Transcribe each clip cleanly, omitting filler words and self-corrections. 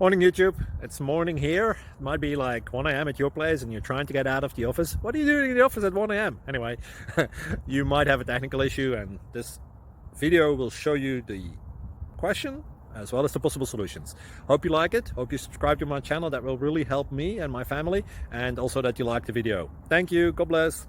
Morning YouTube, it's morning here. It might be like 1 a.m. at your place and you're trying to get out of the office. What are you doing in the office at 1 a.m.? Anyway, you might have a technical issue and this video will show you the question as well as the possible solutions. Hope you like it, hope you subscribe to my channel. That will really help me and my family, and also that you like the video. Thank you, God bless.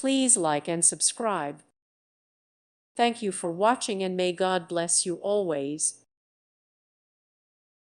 Please like and subscribe. Thank you for watching and may God bless you always.